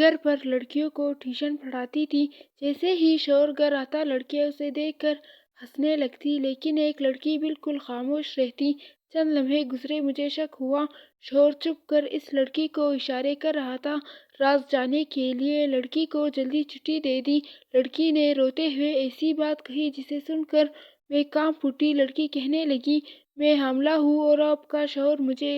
گھر پر لڑکیوں کو ٹیوشن پڑھاتی تھی۔ جیسے ہی شوہر گھر آتا لڑکیاں اسے دیکھ کر ہنسنے لگتی، لیکن ایک لڑکی بالکل خاموش رہتی۔ چند لمحے گزرے، مجھے شک ہوا۔ شوہر چھپ کر اس لڑکی کو اشارے کر رہا تھا راز جاننے کے لیے۔ لڑکی کو جلدی چھٹی دے دی۔ لڑکی نے روتے ہوئے ایسی بات کہی جسے سن کر میں کانپ اٹھی۔ لڑکی کہنے لگی، میں حاملہ ہوں اور آپ کا شوہر مجھے...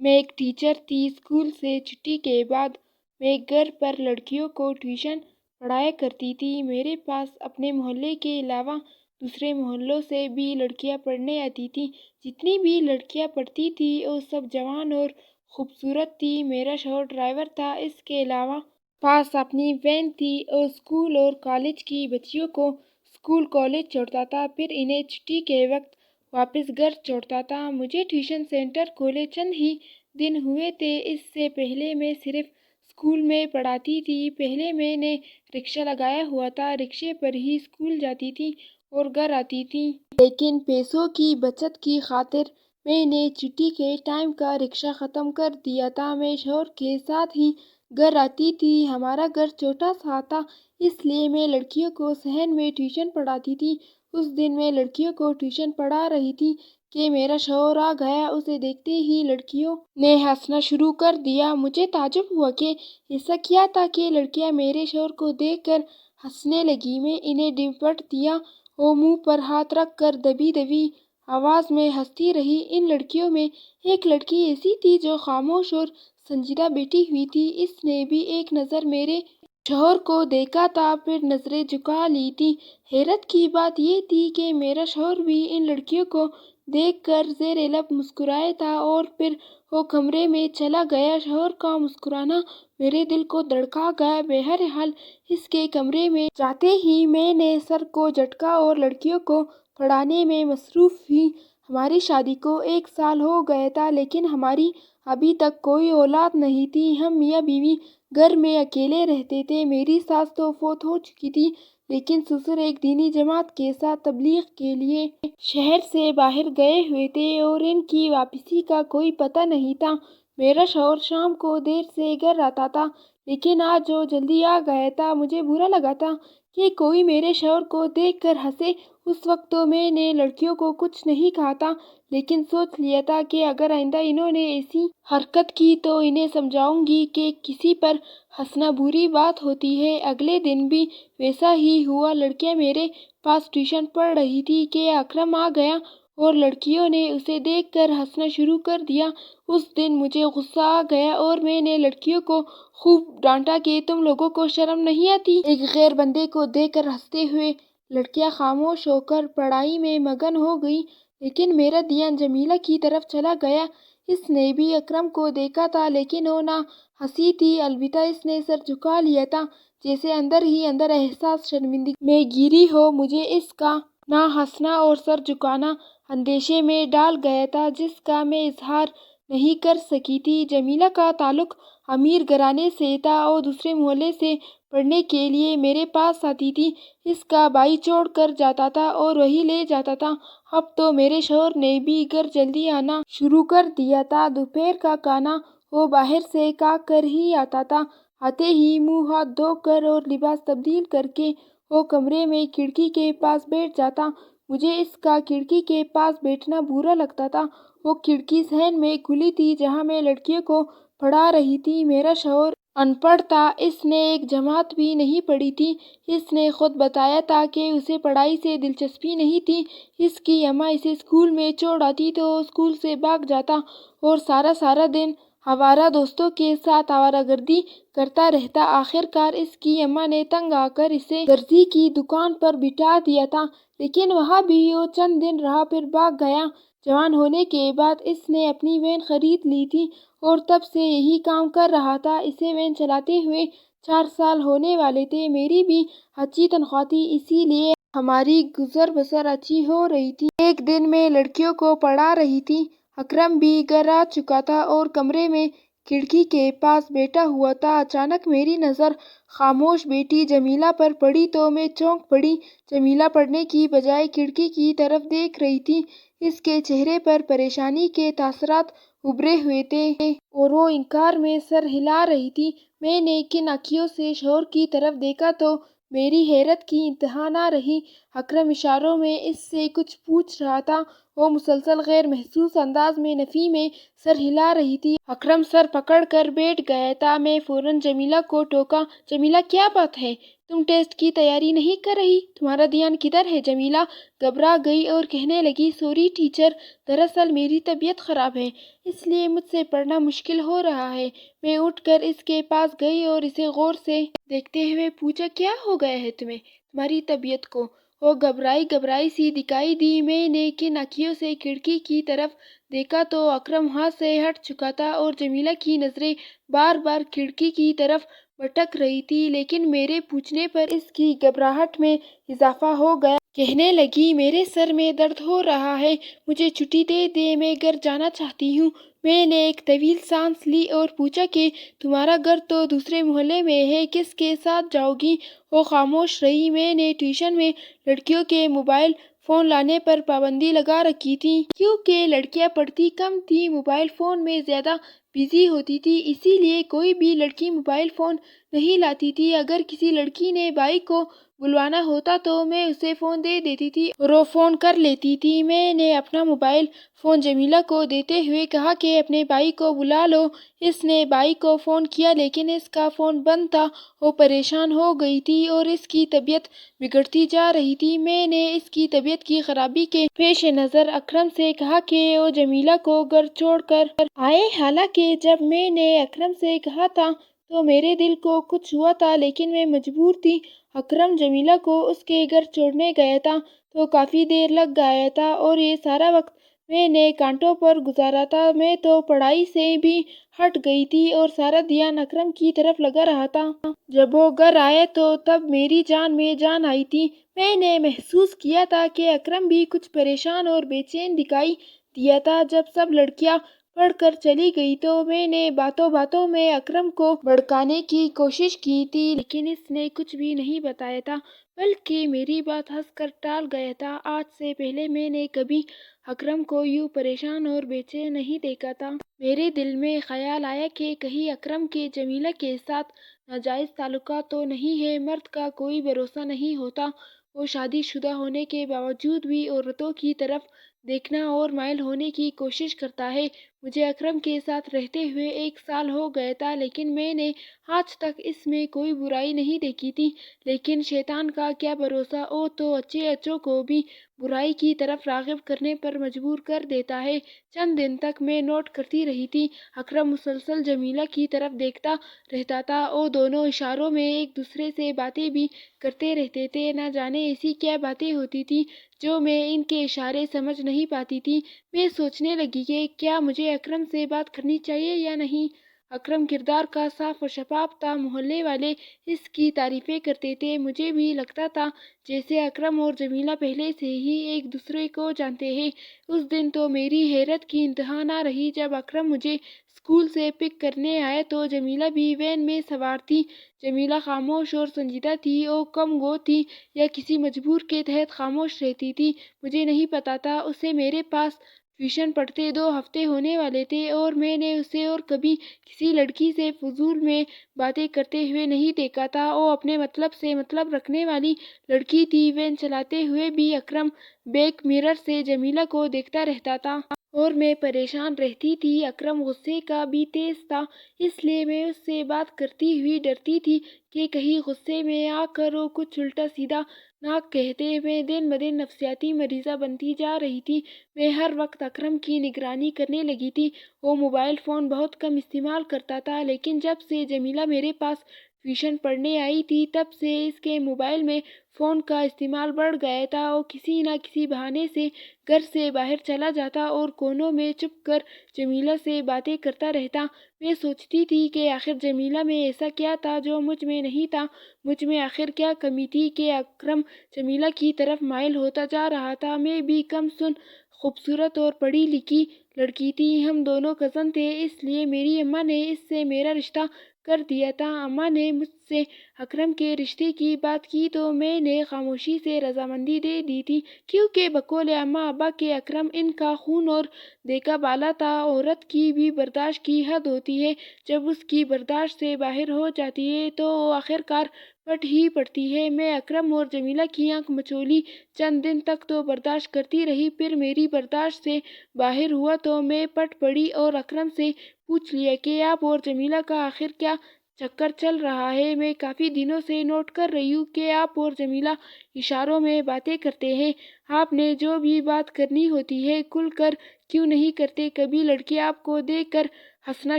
میں ایک ٹیچر تھی۔ اسکول سے چھٹی کے بعد میں گھر پر لڑکیوں کو ٹیوشن پڑھایا کرتی تھی۔ میرے پاس اپنے محلے کے علاوہ دوسرے محلوں سے بھی لڑکیاں پڑھنے آتی تھیں۔ جتنی بھی لڑکیاں پڑھتی تھیں وہ سب جوان اور خوبصورت تھیں۔ میرا شوہر ڈرائیور تھا۔ اس کے علاوہ پاس اپنی وین تھی اور اسکول اور کالج کی بچیوں کو اسکول کالج چھوڑتا تھا، پھر انہیں چھٹی کے وقت واپس گھر چھوڑتا تھا۔ مجھے ٹیوشن سینٹر کھولے چند ہی دن ہوئے تھے۔ اس سے پہلے میں صرف اسکول میں پڑھاتی تھی۔ پہلے میں نے رکشہ لگایا ہوا تھا، رکشے پر ہی اسکول جاتی تھی اور گھر آتی تھی۔ لیکن پیسوں کی بچت کی خاطر میں نے چھٹی کے ٹائم کا رکشہ ختم کر دیا تھا۔ میں شوہر کے ساتھ ہی گھر آتی تھی۔ ہمارا گھر چھوٹا سا تھا، اس لیے میں لڑکیوں کو صحن میں ٹیوشن پڑھاتی تھی۔ اس دن میں لڑکیوں کو ٹیوشن پڑھا رہی تھی کہ میرا شوہر آ گیا۔ اسے دیکھتے ہی لڑکیوں نے ہنسنا شروع کر دیا۔ مجھے تعجب ہوا کہ ایسا کیا تھا کہ لڑکیاں میرے شوہر کو دیکھ کر ہنسنے لگیں۔ میں انہیں ڈپٹ دیا۔ وہ منہ پر ہاتھ رکھ کر دبی دبی آواز میں ہنستی رہی۔ ان لڑکیوں میں ایک لڑکی ایسی تھی جو خاموش اور سنجیدہ بیٹھی ہوئی تھی۔ اس نے بھی ایک نظر میرے شوہر کو دیکھا تھا، پھر نظریں جھکا لی تھیں۔ حیرت کی بات یہ تھی کہ میرا شوہر بھی ان لڑکیوں کو دیکھ کر زیر لب مسکرایا تھا اور پھر وہ کمرے میں چلا گیا۔ شوہر کا مسکرانا میرے دل کو دھڑکا گیا۔ بہرحال اس کے کمرے میں جاتے ہی میں نے سر کو جھٹکا اور لڑکیوں کو پڑھانے میں مصروف ہوئی۔ ہماری شادی کو 1 سال ہو گیا تھا، لیکن ہماری ابھی تک کوئی اولاد نہیں تھی۔ ہم میاں بیوی گھر میں اکیلے رہتے تھے۔ میری ساس تو فوت ہو چکی تھی، لیکن سسر ایک دینی جماعت کے ساتھ تبلیغ کے لیے شہر سے باہر گئے ہوئے تھے اور ان کی واپسی کا کوئی پتہ نہیں تھا۔ میرا شوہر شام کو دیر سے گھر آتا تھا، لیکن آج وہ جلدی آ گیا تھا۔ مجھے برا لگا تھا کہ کوئی میرے شوہر کو دیکھ کر ہنسے۔ اس وقت تو میں نے لڑکیوں کو کچھ نہیں کہا تھا، لیکن سوچ لیا تھا کہ اگر آئندہ انہوں نے ایسی حرکت کی تو انہیں سمجھاؤں گی کہ کسی پر ہنسنا بری بات ہوتی ہے۔ اگلے دن بھی ویسا ہی ہوا۔ لڑکیاں میرے پاس ٹیوشن پڑھ رہی تھیں کہ اکرم آ گیا اور لڑکیوں نے اسے دیکھ کر ہنسنا شروع کر دیا۔ اس دن مجھے غصہ آ گیا اور میں نے لڑکیوں کو خوب ڈانٹا کہ تم لوگوں کو شرم نہیں آتی؟ ایک غیر بندے کو دیکھ کر ہنستے ہوئے لڑکیاں خاموش ہو کر پڑھائی میں مگن ہو گئیں، لیکن میرا دھیان جمیلہ کی طرف چلا گیا۔ اس نے بھی اکرم کو دیکھا تھا، لیکن وہ نہ ہنسی تھی، البتہ اس نے سر جھکا لیا تھا، جیسے اندر ہی اندر احساس شرمندگی میں گھری ہو۔ مجھے اس کا نہ ہنسنا اور سر جھکانا اندیشے میں ڈال گیا تھا، جس کا میں اظہار نہیں کر سکی تھی۔ جمیلہ کا تعلق امیر گھرانے سے تھا۔ وہ دوسرے محلے سے پڑھنے کے لیے میرے پاس آتی تھی۔ اس کا بھائی چھوڑ کر جاتا تھا اور وہی لے جاتا تھا۔ اب تو میرے شوہر نے بھی گھر جلدی آنا شروع کر دیا تھا۔ دوپہر کا کھانا وہ باہر سے کھا کر ہی آتا تھا۔ آتے ہی منہ ہاتھ دھو کر اور لباس تبدیل کر کے وہ کمرے میں کھڑکی کے پاس بیٹھ جاتا۔ مجھے اس کا کھڑکی کے پاس بیٹھنا برا لگتا تھا۔ وہ کھڑکی صحن میں کھلی تھی جہاں میں لڑکیوں کو پڑھا رہی تھی۔ میرا شوہر ان پڑھ تھا، اس نے ایک جماعت بھی نہیں پڑھی تھی۔ اس نے خود بتایا تھا کہ اسے پڑھائی سے دلچسپی نہیں تھی۔ اس کی اماں اسے اسکول میں چھوڑ آتی تو وہ اسکول سے بھاگ جاتا اور سارا دن آوارہ دوستوں کے ساتھ آوارہ گردی کرتا رہتا۔ آخر کار اس کی اماں نے تنگ آ کر اسے درزی کی دکان پر بٹھا دیا تھا، لیکن وہاں بھی وہ چند دن رہا پھر بھاگ گیا۔ جوان ہونے کے بعد اس نے اپنی وین خرید لی تھی اور تب سے یہی کام کر رہا تھا۔ اسے وین چلاتے ہوئے 4 سال ہونے والے تھے۔ میری بھی اچھی تنخواہ تھی، اسی لیے ہماری گزر بسر اچھی ہو رہی تھی۔ ایک دن میں لڑکیوں کو پڑھا رہی تھی۔ اکرم بھی گھر آ چکا تھا اور کمرے میں کھڑکی کے پاس بیٹھا ہوا تھا۔ اچانک میری نظر خاموش بیٹی جمیلہ پر پڑی تو میں چونک پڑی۔ جمیلہ پڑھنے کی بجائے کھڑکی کی طرف دیکھ رہی تھی۔ اس کے چہرے پر پریشانی کے تاثرات ابھرے ہوئے تھے اور وہ انکار میں سر ہلا رہی تھی۔ میں نے کن آنکھوں سے شوہر کی طرف دیکھا تو میری حیرت کی انتہا نہ رہی۔ اکرم اشاروں میں اس سے کچھ پوچھ رہا تھا۔ وہ مسلسل غیر محسوس انداز میں نفی میں سر ہلا رہی تھی۔ اکرم سر پکڑ کر بیٹھ گیا تھا۔ میں فوراً جمیلہ کو ٹوکا، جمیلہ کیا بات ہے؟ تم ٹیسٹ کی تیاری نہیں کر رہی؟ تمہارا دھیان کدھر ہے؟ جمیلہ گھبرا گئی اور کہنے لگی، سوری ٹیچر، دراصل میری طبیعت خراب ہے، اس لیے مجھ سے پڑھنا مشکل ہو رہا ہے۔ میں اٹھ کر اس کے پاس گئی اور اسے غور سے دیکھتے ہوئے پوچھا، کیا ہو گیا ہے تمہاری طبیعت کو؟ وہ گھبرائی سی دکھائی دی۔ میں نے کن آنکھوں سے کھڑکی کی طرف دیکھا تو اکرم وہاں سے ہٹ چکا تھا اور جمیلہ کی نظریں بار بار کھڑکی کی طرف بھٹک رہی تھی، لیکن میرے پوچھنے پر اس کی گھبراہٹ میں اضافہ ہو گیا۔ کہنے لگی، میرے سر میں درد ہو رہا ہے، مجھے چھٹی دے دیں، میں گھر جانا چاہتی ہوں۔ میں نے ایک طویل سانس لی اور پوچھا کہ تمہارا گھر تو دوسرے محلے میں ہے، کس کے ساتھ جاؤ گی؟ وہ خاموش رہی۔ میں نے ٹیوشن میں لڑکیوں کے موبائل فون لانے پر پابندی لگا رکھی تھی، کیونکہ لڑکیاں پڑھتی کم تھیں، موبائل فون میں زیادہ بزی ہوتی تھی، اسی لیے کوئی بھی لڑکی موبائل فون نہیں لاتی تھی۔ اگر کسی لڑکی نے بھائی کو بلوانا ہوتا تو میں اسے فون دے دیتی تھی اور وہ فون کر لیتی تھی۔ میں نے اپنا موبائل فون جمیلہ کو دیتے ہوئے کہا کہ اپنے بھائی کو بلا لو۔ اس نے بھائی کو فون کیا لیکن اس کا فون بند تھا۔ وہ پریشان ہو گئی تھی اور اس کی طبیعت بگڑتی جا رہی تھی۔ میں نے اس کی طبیعت کی خرابی کے پیش نظر اکرم سے کہا کہ وہ جمیلہ کو گھر چھوڑ کر آئے۔ حالانکہ جب میں نے اکرم سے کہا تھا تو میرے دل کو کچھ ہوا تھا، لیکن میں مجبور تھی۔ اکرم جمیلہ کو اس کے گھر چھوڑنے گیا تھا تو کافی دیر لگ گیا تھا اور یہ سارا وقت میں نے کانٹوں پر گزارا تھا۔ میں تو پڑھائی سے بھی ہٹ گئی تھی اور سارا دھیان اکرم کی طرف لگا رہا تھا۔ جب وہ گھر آئے تو تب میری جان میں جان آئی تھی۔ میں نے محسوس کیا تھا کہ اکرم بھی کچھ پریشان اور بے چین دکھائی دیا تھا۔ جب سب لڑکیاں پڑھ کر چلی گئی تو میں نے باتوں باتوں میں اکرم کو بھڑکانے کی کوشش کی تھی، لیکن اس نے کچھ بھی نہیں بتایا تھا، بلکہ میری بات ہنس کر ٹال گیا تھا۔ آج سے پہلے میں نے کبھی اکرم کو یوں پریشان اور بے چین نہیں دیکھا تھا۔ میرے دل میں خیال آیا کہ کہیں اکرم کے جمیلہ کے ساتھ ناجائز تعلقات تو نہیں ہیں۔ مرد کا کوئی بھروسہ نہیں ہوتا، وہ شادی شدہ ہونے کے باوجود بھی عورتوں کی طرف دیکھنا اور مائل ہونے کی کوشش کرتا ہے۔ مجھے اکرم کے ساتھ رہتے ہوئے 1 سال ہو گیا تھا، لیکن میں نے آج تک اس میں کوئی برائی نہیں دیکھی تھی۔ لیکن شیطان کا کیا بھروسہ، وہ تو اچھے اچھوں کو بھی برائی کی طرف راغب کرنے پر مجبور کر دیتا ہے۔ چند دن تک میں نوٹ کرتی رہی تھی، اکرم مسلسل جمیلہ کی طرف دیکھتا رہتا تھا۔ وہ دونوں اشاروں میں ایک دوسرے سے باتیں بھی کرتے رہتے تھے۔ نہ جانے ایسی کیا باتیں ہوتی تھیں جو میں ان کے اشارے سمجھ نہیں پاتی تھی۔ میں سوچنے لگی کہ کیا مجھے اکرم سے بات کرنی چاہیے یا نہیں۔ اکرم کردار کا صاف و شفاف تھا، محلے والے اس کی تعریفیں کرتے تھے۔ مجھے بھی لگتا تھا جیسے اکرم اور جمیلہ پہلے سے ہی ایک دوسرے کو جانتے ہیں۔ اس دن تو میری حیرت کی انتہا نہ رہی جب اکرم مجھے اسکول سے پک کرنے آیا تو جمیلہ بھی وین میں سوار تھی۔ جمیلہ خاموش اور سنجیدہ تھی، وہ کم گو تھی یا کسی مجبور کے تحت خاموش رہتی تھی، مجھے نہیں پتا تھا۔ اسے میرے پاس ٹیوشن پڑھتے 2 ہفتے ہونے والے تھے اور میں نے اسے اور کبھی کسی لڑکی سے فضول میں باتیں کرتے ہوئے نہیں دیکھا تھا۔ وہ اپنے مطلب سے مطلب رکھنے والی لڑکی تھی۔ وین چلاتے ہوئے بھی اکرم بیک مرر سے جمیلہ کو دیکھتا رہتا تھا اور میں پریشان رہتی تھی۔ اکرم غصے کا بھی تیز تھا، اس لیے میں اس سے بات کرتی ہوئی ڈرتی تھی کہ کہیں غصے میں آ کر وہ کچھ الٹا سیدھا نہ کہہ دے۔ میں دن بدن نفسیاتی مریضہ بنتی جا رہی تھی۔ میں ہر وقت اکرم کی نگرانی کرنے لگی تھی۔ وہ موبائل فون بہت کم استعمال کرتا تھا، لیکن جب سے جمیلہ میرے پاس ٹیوشن پڑھنے آئی تھی تب سے اس کے موبائل میں فون کا استعمال بڑھ گیا تھا۔ وہ کسی نہ کسی بہانے سے گھر سے باہر چلا جاتا اور کونوں میں چھپ کر جمیلہ سے باتیں کرتا رہتا۔ میں سوچتی تھی کہ آخر جمیلہ میں ایسا کیا تھا جو مجھ میں نہیں تھا، مجھ میں آخر کیا کمی تھی کہ اکرم جمیلہ کی طرف مائل ہوتا جا رہا تھا۔ میں بھی کم سن، خوبصورت اور پڑھی لکھی لڑکی تھی، ہم دونوں کزن تھے، اس لیے میری اماں نے اس سے میرا رشتہ کر دیا تھا۔ اماں نے مجھ سے اکرم کے رشتے کی بات کی تو میں نے خاموشی سے رضامندی دے دی تھی، کیونکہ بقول اماں ابا کے اکرم ان کا خون اور دیکھا بالا تھا۔ عورت کی بھی برداشت کی حد ہوتی ہے، جب اس کی برداشت سے باہر ہو جاتی ہے تو وہ آخرکار پٹ ہی پڑتی ہے۔ میں اکرم اور جمیلہ کی آنکھ مچولی چند دن تک تو برداشت کرتی رہی، پھر میری برداشت سے باہر ہوا تو میں پٹ پڑی اور اکرم سے پوچھ لیا کہ آپ اور جمیلہ کا آخر کیا چکر چل رہا ہے؟ میں کافی دنوں سے نوٹ کر رہی ہوں کہ آپ اور جمیلہ اشاروں میں باتیں کرتے ہیں۔ آپ نے جو بھی بات کرنی ہوتی ہے کھل کر کیوں نہیں کرتے؟ کبھی لڑکی آپ کو دیکھ کر ہنسنا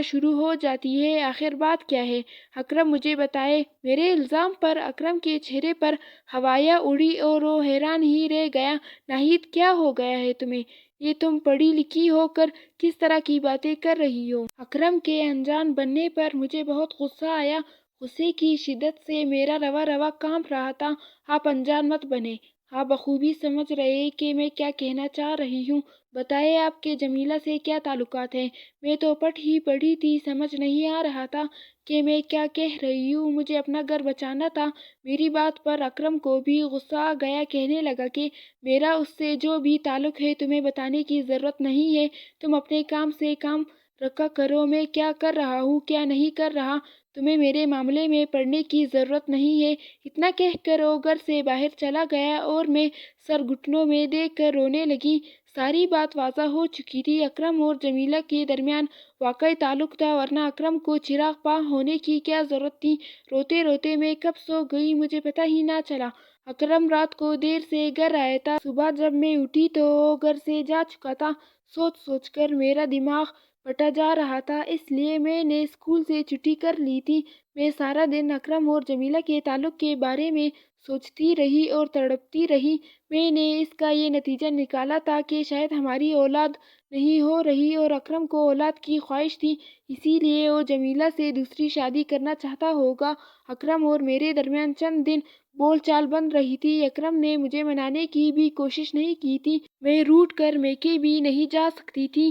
شروع ہو جاتی ہے، آخر بات کیا ہے؟ اکرم مجھے بتائے۔ میرے الزام پر اکرم کے چہرے پر ہوائیاں اڑی اور وہ حیران ہی رہ گیا۔ ناہید، کیا ہو گیا ہے تمہیں؟ یہ تم پڑھی لکھی ہو کر کس طرح کی باتیں کر رہی ہو؟ اکرم کے انجان بننے پر مجھے بہت غصہ آیا۔ غصے کی شدت سے میرا روا روا کانپ رہا تھا۔ آپ انجان مت بنیں، آپ بخوبی سمجھ رہے ہیں کہ میں کیا کہنا چاہ رہی ہوں۔ بتائیں آپ کے جمیلہ سے کیا تعلقات ہیں؟ میں تو پٹ ہی پڑی تھی، سمجھ نہیں آ رہا تھا کہ میں کیا کہہ رہی ہوں۔ مجھے اپنا گھر بچانا تھا۔ میری بات پر اکرم کو بھی غصہ آ گیا، کہنے لگا کہ میرا اس سے جو بھی تعلق ہے تمہیں بتانے کی ضرورت نہیں ہے، تم اپنے کام سے کام رکھا کرو۔ میں کیا کر رہا ہوں کیا نہیں کر رہا تمہیں میرے معاملے میں پڑنے کی ضرورت نہیں ہے۔ اتنا کہہ کر وہ گھر سے باہر چلا گیا اور میں سر گھٹنوں میں دے کر رونے لگی۔ ساری بات واضح ہو چکی تھی، اکرم اور جمیلہ کے درمیان واقعی تعلق تھا، ورنہ اکرم کو چراغ پا ہونے کی کیا ضرورت تھی؟ روتے روتے میں کب سو گئی مجھے پتہ ہی نہ چلا۔ اکرم رات کو دیر سے گھر آیا تھا۔ صبح جب میں اٹھی تو وہ گھر سے جا چکا تھا۔ سوچ سوچ کر میرا دماغ پھٹا جا رہا تھا، اس لیے میں نے اسکول سے چھٹی کر لی تھی۔ میں سارا دن اکرم اور جمیلہ کے تعلق کے بارے میں سوچتی رہی اور تڑپتی رہی۔ میں نے اس کا یہ نتیجہ نکالا تھا کہ شاید ہماری اولاد نہیں ہو رہی اور اکرم کو اولاد کی خواہش تھی، اسی لیے وہ جمیلہ سے دوسری شادی کرنا چاہتا ہوگا۔ اکرم اور میرے درمیان چند دن بول چال بن رہی تھی۔ اکرم نے مجھے منانے کی بھی کوشش نہیں کی تھی، میں روٹھ کر میکے بھی نہیں جا سکتی تھی،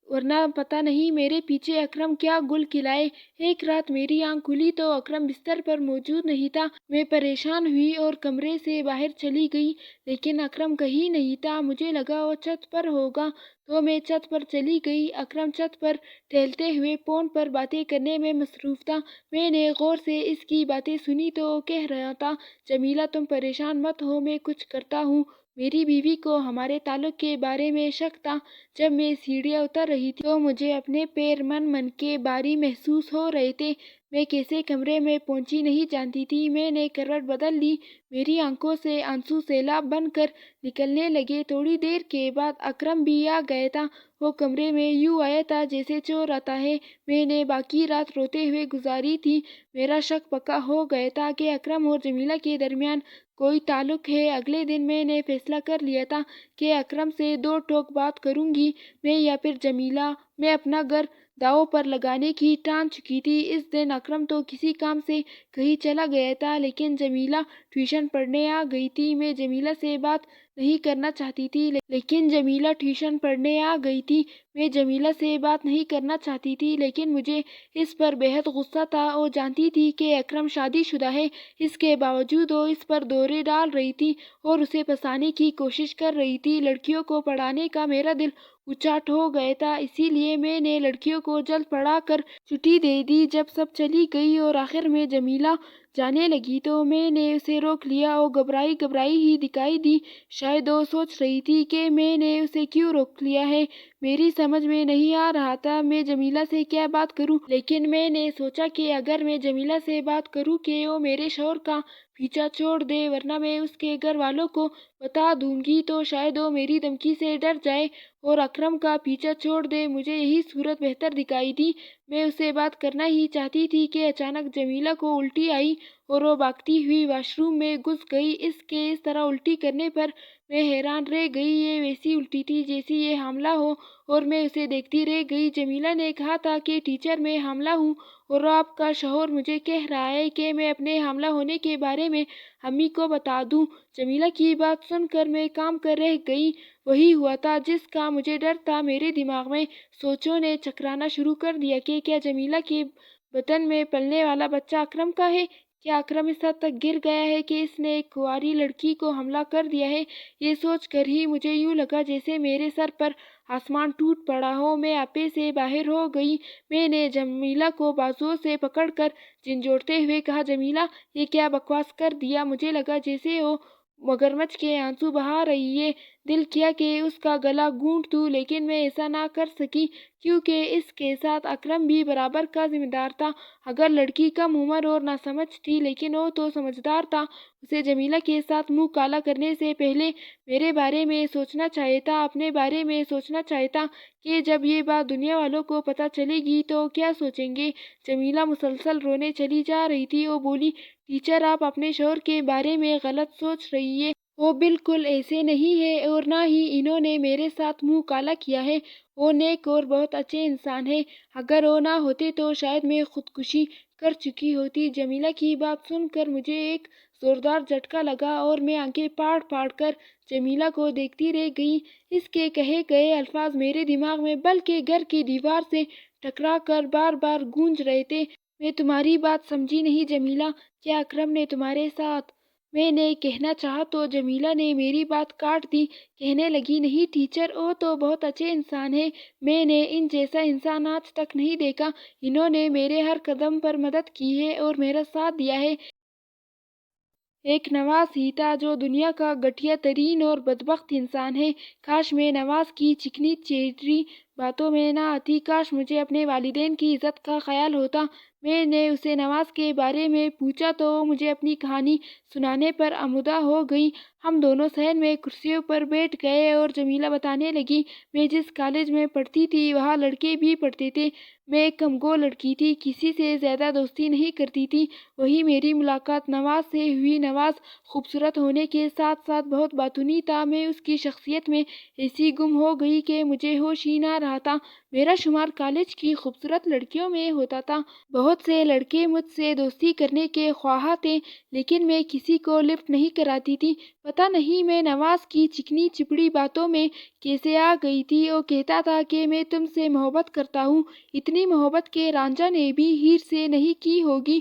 ورنہ پتہ نہیں میرے پیچھے اکرم کیا گل کھلائے۔ ایک رات میری آنکھ کھلی تو اکرم بستر پر موجود نہیں تھا۔ میں پریشان ہوئی اور کمرے سے باہر چلی گئی، لیکن اکرم کہیں نہیں تھا۔ مجھے لگا وہ چھت پر ہوگا تو میں چھت پر چلی گئی۔ اکرم چھت پر ٹہلتے ہوئے فون پر باتیں کرنے میں مصروف تھا۔ میں نے غور سے اس کی باتیں سنی تو وہ کہہ رہا تھا، جمیلہ تم پریشان مت ہو، میں کچھ کرتا ہوں۔ میری بیوی کو ہمارے تعلق کے بارے میں شک تھا۔ جب میں سیڑھیاں اتر رہی تھی تو مجھے اپنے پیر من من کے بھاری محسوس ہو رہے تھے۔ میں کیسے کمرے میں پہنچی نہیں جانتی تھی۔ میں نے کروٹ بدل لی، میری آنکھوں سے آنسو سیلاب بن کر نکلنے لگے۔ تھوڑی دیر کے بعد اکرم بھی آ گیا تھا۔ وہ کمرے میں یوں آیا تھا جیسے چور آتا ہے۔ میں نے باقی رات روتے ہوئے گزاری تھی۔ میرا شک پکا ہو گیا تھا کہ اکرم اور جمیلہ کے درمیان کوئی تعلق ہے۔ اگلے دن میں نے فیصلہ کر لیا تھا کہ اکرم سے دو ٹوک بات کروں گی، میں یا پھر جمیلہ۔ میں اپنا گھر داؤ پر لگانے کی ٹھان چکی تھی۔ اس دن اکرم تو کسی کام سے کہیں چلا گیا تھا، لیکن جمیلہ ٹیوشن پڑھنے آ گئی تھی۔ میں جمیلہ سے بات نہیں کرنا چاہتی تھی، لیکن جمیلہ ٹیوشن پڑھنے آ گئی تھی۔ میں جمیلہ سے بات نہیں کرنا چاہتی تھی، لیکن مجھے اس پر بے حد غصہ تھا۔ وہ جانتی تھی کہ اکرم شادی شدہ ہے، اس کے باوجود وہ اس پر دورے ڈال رہی تھی اور اسے پھنسانے کی کوشش کر رہی تھی۔ لڑکیوں کو پڑھانے کا میرا دل اچاٹ ہو گیا تھا، اسی لیے میں نے لڑکیوں کو جلد پڑھا کر چھٹی دے دی۔ جب سب چلی گئی اور آخر میں جمیلہ جانے لگی تو میں نے اسے روک لیا۔ وہ گھبرائی گھبرائی ہی دکھائی دی، شاید وہ سوچ رہی تھی کہ میں نے اسے کیوں روک لیا ہے۔ میری سمجھ میں نہیں آ رہا تھا میں جمیلہ سے کیا بات کروں، لیکن میں نے سوچا کہ اگر میں جمیلہ سے بات کروں کہ وہ میرے شوہر کا پیچھا چھوڑ دے، ورنہ میں اس کے گھر والوں کو بتا دوں گی تو شاید وہ میری دھمکی سے ڈر جائے اور اکرم کا پیچھا چھوڑ دے۔ مجھے یہی صورت بہتر دکھائی دی۔ میں اس سے بات کرنا ہی چاہتی تھی کہ اچانک جمیلہ کو الٹی آئی اور وہ بھاگتی ہوئی واش روم میں گھس گئی۔ اس کے اس طرح الٹی کرنے پر میں حیران رہ گئی۔ یہ ویسی الٹی تھی جیسی یہ حاملہ ہو اور میں اسے دیکھتی رہ گئی۔ جمیلہ نے کہا تھا کہ ٹیچر میں حاملہ ہوں اور آپ کا شوہر مجھے کہہ رہا ہے کہ میں اپنے حاملہ ہونے کے بارے میں امی کو بتا دوں۔ جمیلہ کی بات سن کر میں کام کر رہ گئی۔ وہی ہوا تھا جس کا مجھے ڈر تھا۔ میرے دماغ میں سوچوں نے چکرانا شروع کر دیا کہ کیا جمیلہ کے بطن میں پلنے والا بچہ اکرم کا ہے؟ کیا اکرم اس حد تک گر گیا ہے کہ اس نے ایک کنواری لڑکی کو حملہ کر دیا ہے؟ یہ سوچ کر ہی مجھے یوں لگا جیسے میرے سر پر آسمان ٹوٹ پڑا ہو۔ میں آپے سے باہر ہو گئی۔ میں نے جمیلہ کو بازوؤں سے پکڑ کر جھنجھوڑتے ہوئے کہا، جمیلہ یہ کیا بکواس کر دیا؟ مجھے لگا جیسے وہ مگرمچھ کے آنسو بہا رہی ہے۔ دل کیا کہ اس کا گلا گھونٹ دوں، لیکن میں ایسا نہ کر سکی کیونکہ اس کے ساتھ اکرم بھی برابر کا ذمہ دار تھا۔ اگر لڑکی کم عمر اور ناسمجھ تھی لیکن وہ تو سمجھدار تھا۔ اسے جمیلہ کے ساتھ منہ کالا کرنے سے پہلے میرے بارے میں سوچنا چاہیے تھا، اپنے بارے میں سوچنا چاہیے تھا کہ جب یہ بات دنیا والوں کو پتہ چلے گی تو کیا سوچیں گے۔ جمیلہ مسلسل رونے چلی جا رہی تھی۔ وہ بولی، ٹیچر آپ اپنے شوہر کے بارے میں غلط سوچ رہی ہیں۔ وہ بالکل ایسے نہیں ہے اور نہ ہی انہوں نے میرے ساتھ منہ کالا کیا ہے۔ وہ نیک اور بہت اچھے انسان ہیں۔ اگر وہ نہ ہوتے تو شاید میں خودکشی کر چکی ہوتی۔ جمیلہ کی بات سن کر مجھے ایک زوردار جھٹکا لگا اور میں آنکھیں پھاڑ پھاڑ کر جمیلہ کو دیکھتی رہ گئی۔ اس کے کہے گئے الفاظ میرے دماغ میں بلکہ گھر کی دیوار سے ٹکرا کر بار بار گونج رہے تھے۔ میں تمہاری بات سمجھی نہیں جمیلہ۔ کیا اکرم نے تمہارے ساتھ؟ میں نے کہنا چاہا تو جمیلہ نے میری بات کاٹ دی۔ کہنے لگی، نہیں ٹیچر، وہ تو بہت اچھے انسان ہیں۔ میں نے ان جیسا انسان آج تک نہیں دیکھا۔ انہوں نے میرے ہر قدم پر مدد کی ہے اور میرا ساتھ دیا ہے۔ ایک نواز ہی تھا جو دنیا کا گھٹیا ترین اور بدبخت انسان ہے۔ کاش میں نواز کی چکنی چیری باتوں میں نہ آتی، کاش مجھے اپنے والدین کی عزت کا خیال ہوتا۔ میں نے اسے نواز کے بارے میں پوچھا تو وہ مجھے اپنی کہانی سنانے پر آمادہ ہو گئی۔ ہم دونوں صحن میں کرسیوں پر بیٹھ گئے اور جمیلہ بتانے لگی، میں جس کالج میں پڑھتی تھی وہاں لڑکے بھی پڑھتے تھے۔ میں ایک کمگو لڑکی تھی، کسی سے زیادہ دوستی نہیں کرتی تھی۔ وہی میری ملاقات نواز سے ہوئی۔ نواز خوبصورت ہونے کے ساتھ ساتھ بہت باتونی تھا۔ میں اس کی شخصیت میں ایسی گم ہو گئی کہ مجھے ہوش ہی نہ رہا تھا۔ میرا شمار کالج کی خوبصورت لڑکیوں میں ہوتا تھا۔ بہت سے لڑکے مجھ سے دوستی کرنے کے خواہاں تھے لیکن میں کسی کو لفٹ نہیں کراتی تھی۔ پتہ نہیں میں نواز کی چکنی چپڑی باتوں میں کیسے آ گئی تھی۔ وہ کہتا تھا کہ میں تم سے محبت کرتا ہوں، اتنی محبت کہ رانجھا نے بھی ہیر سے نہیں کی ہوگی۔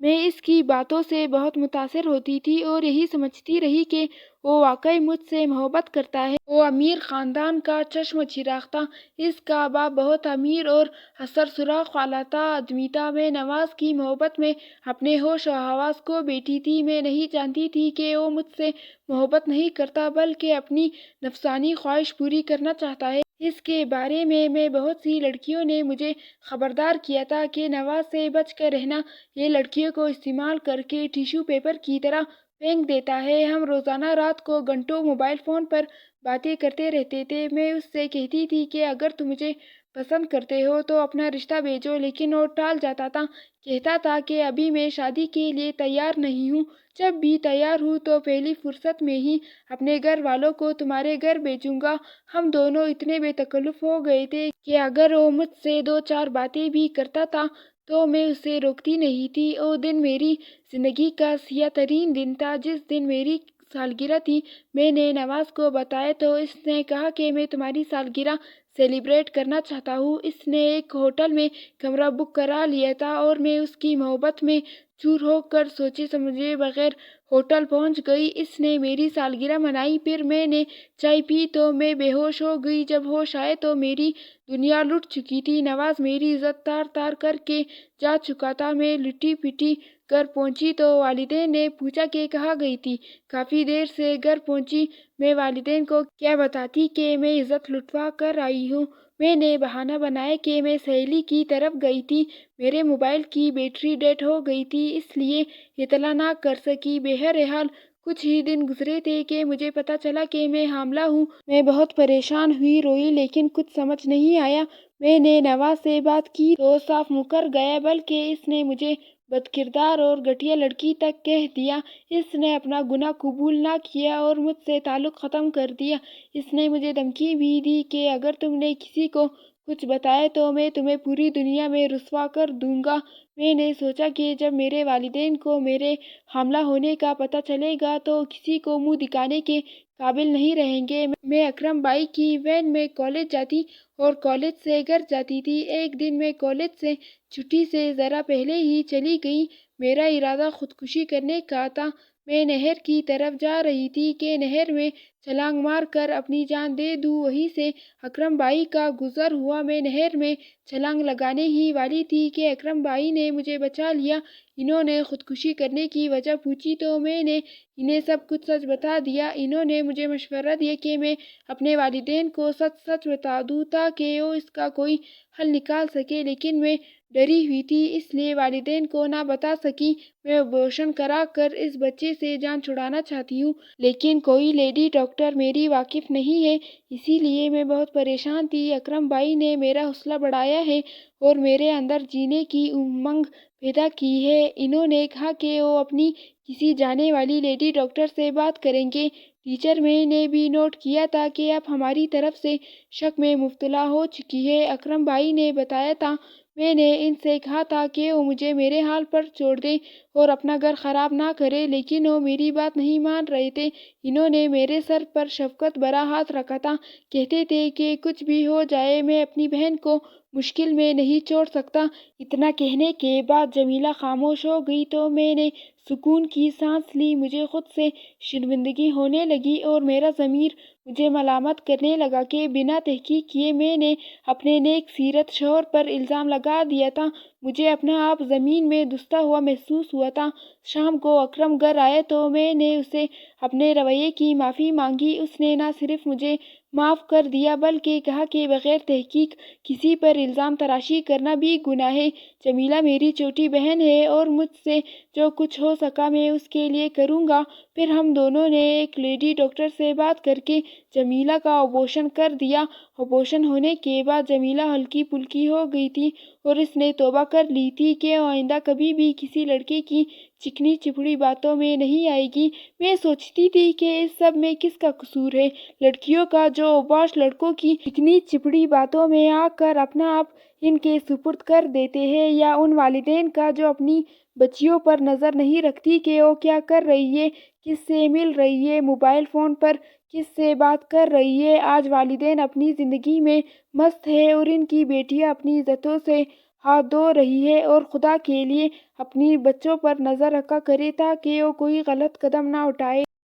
میں اس کی باتوں سے بہت متاثر ہوتی تھی اور یہی سمجھتی رہی کہ وہ واقعی مجھ سے محبت کرتا ہے۔ وہ امیر خاندان کا چشم و چراغ تھا۔ اس کا باپ بہت امیر اور اثر سراغ والا آدمی تھا۔ میں نواز کی محبت میں اپنے ہوش و حواس کھو بیٹھی تھی۔ میں نہیں جانتی تھی کہ وہ مجھ سے محبت نہیں کرتا بلکہ اپنی نفسانی خواہش پوری کرنا چاہتا ہے۔ اس کے بارے میں بہت سی لڑکیوں نے مجھے خبردار کیا تھا کہ نواز سے بچ کر رہنا، یہ لڑکیوں کو استعمال کر کے ٹیشو پیپر کی طرح پھینک دیتا ہے۔ ہم روزانہ رات کو گھنٹوں موبائل فون پر باتیں کرتے رہتے تھے۔ میں اس سے کہتی تھی کہ اگر تم مجھے پسند کرتے ہو تو اپنا رشتہ بھیجو، لیکن وہ ٹال جاتا تھا، کہتا تھا کہ ابھی میں شادی کے لیے تیار نہیں ہوں، جب بھی تیار ہوں تو پہلی فرصت میں ہی اپنے گھر والوں کو تمہارے گھر بھیجوں گا۔ ہم دونوں اتنے بے تکلف ہو گئے تھے کہ اگر وہ مجھ سے دو چار باتیں بھی کرتا تھا تو میں اسے روکتی نہیں تھی۔ وہ دن میری زندگی کا سیاہ ترین دن تھا جس دن میری سالگرہ تھی۔ میں نے نواز کو بتایا تو اس نے کہا کہ میں تمہاری سالگرہ سیلیبریٹ کرنا چاہتا ہوں۔ اس نے ایک ہوٹل میں کمرہ بک کرا لیا تھا اور میں اس کی محبت میں چور ہو کر سوچے سمجھے بغیر ہوٹل پہنچ گئی۔ اس نے میری سالگرہ منائی، پھر میں نے چائے پی تو میں بے ہوش ہو گئی۔ جب ہوش آئے تو میری دنیا لٹ چکی تھی۔ نواز میری عزت تار تار کر کے جا چکا تھا۔ میں لٹی پٹی گھر پہنچی تو والدین نے پوچھا کہ کہاں گئی تھی؟ کافی دیر سے گھر پہنچی۔ میں والدین کو کیا بتاتی کہ میں عزت لٹوا کر آئی ہوں؟ میں نے بہانہ بنایا کہ میں سہیلی کی طرف گئی تھی، میرے موبائل کی بیٹری ڈیڈ ہو گئی تھی، اس لیے اطلاع نہ کر سکی۔ بہرحال کچھ ہی دن گزرے تھے کہ مجھے پتہ چلا کہ میں حاملہ ہوں۔ میں بہت پریشان ہوئی، روئی، لیکن کچھ سمجھ نہیں آیا۔ میں نے نواز سے بات کی تو صاف مکر گیا، بلکہ اس نے مجھے بدکردار اور گھٹیا لڑکی تک کہہ دیا۔ اس نے اپنا گناہ قبول نہ کیا اور مجھ سے تعلق ختم کر دیا۔ اس نے مجھے دھمکی بھی دی کہ اگر تم نے کسی کو کچھ بتایا تو میں تمہیں پوری دنیا میں رسوا کر دوں گا۔ میں نے سوچا کہ جب میرے والدین کو میرے حاملہ ہونے کا پتہ چلے گا تو کسی کو منہ دکھانے کے قابل نہیں رہیں گے۔ میں اکرم بھائی کی وین میں کالج جاتی اور کالج سے گھر جاتی تھی۔ ایک دن میں کالج سے چھٹی سے ذرا پہلے ہی چلی گئی۔ میرا ارادہ خودکشی کرنے کا تھا۔ میں نہر کی طرف جا رہی تھی کہ نہر میں چھلانگ مار کر اپنی جان دے دوں۔ وہیں سے اکرم بھائی کا گزر ہوا۔ میں نہر میں چھلانگ لگانے ہی والی تھی کہ اکرم بھائی نے مجھے بچا لیا۔ انہوں نے خودکشی کرنے کی وجہ پوچھی تو میں نے انہیں سب کچھ سچ بتا دیا۔ انہوں نے مجھے مشورہ دیا کہ میں اپنے والدین کو سچ بتا دوں تاکہ وہ اس کا کوئی حل نکال سکیں، لیکن میں ڈری ہوئی تھی اس لیے والدین کو نہ بتا سکی۔ میں ابورشن کرا کر اس بچے سے جان چھڑانا چاہتی ہوں، لیکن کوئی لیڈی ڈاکٹر میری واقف نہیں ہے، اسی لیے میں بہت پریشان تھی۔ اکرم بھائی نے میرا حوصلہ بڑھایا ہے اور میرے اندر جینے کی امنگ پیدا کی ہے۔ انہوں نے کہا کہ وہ اپنی کسی جانے والی لیڈی ڈاکٹر سے بات کریں گے۔ ٹیچر میں نے بھی نوٹ کیا تھا کہ اب ہماری طرف سے شک میں مبتلا ہو چکی ہے۔ اکرم بھائی نے بتایا تھا، میں نے ان سے کہا تھا کہ وہ مجھے میرے حال پر چھوڑ دیں اور اپنا گھر خراب نہ کریں، لیکن وہ میری بات نہیں مان رہے تھے۔ انہوں نے میرے سر پر شفقت بھرا ہاتھ رکھا تھا، کہتے تھے کہ کچھ بھی ہو جائے میں اپنی بہن کو مشکل میں نہیں چھوڑ سکتا۔ اتنا کہنے کے بعد جمیلہ خاموش ہو گئی تو میں نے سکون کی سانس لی۔ مجھے خود سے شرمندگی ہونے لگی اور میرا ضمیر مجھے ملامت کرنے لگا کہ بنا تحقیق کیے میں نے اپنے نیک سیرت شوہر پر الزام لگا دیا تھا۔ مجھے اپنا آپ زمین میں دھنستا ہوا محسوس ہوا تھا۔ شام کو اکرم گھر آیا تو میں نے اسے اپنے رویے کی معافی مانگی۔ اس نے نہ صرف مجھے معاف کر دیا بلکہ کہا کہ بغیر تحقیق کسی پر الزام تراشی کرنا بھی گناہ ہے۔ جمیلہ میری چھوٹی بہن ہے اور مجھ سے جو کچھ ہو سکا میں اس کے لیے کروں گا۔ پھر ہم دونوں نے ایک لیڈی ڈاکٹر سے بات کر کے جمیلہ کا ابورشن کر دیا۔ ابورشن ہونے کے بعد جمیلہ ہلکی پھلکی ہو گئی تھی اور اس نے توبہ کر لی تھی کہ وہ آئندہ کبھی بھی کسی لڑکے کی چکنی چپڑی باتوں میں نہیں آئے گی۔ میں سوچتی تھی کہ اس سب میں کس کا قصور ہے، لڑکیوں کا جو اوباش لڑکوں کی چکنی چپڑی باتوں میں آ کر اپنا آپ ان کے سپرد کر دیتے ہیں، یا ان والدین کا جو اپنی بچیوں پر نظر نہیں رکھتی کہ وہ کیا کر رہی ہے، کس سے مل رہی ہے، موبائل فون پر کس سے بات کر رہی ہے۔ آج والدین اپنی زندگی میں مست ہیں اور ان کی بیٹیاں اپنی عزتوں سے ہاتھ دھو رہی ہے، اور خدا کے لیے اپنی بچوں پر نظر رکھا کریں تاکہ وہ کوئی غلط قدم نہ اٹھائے۔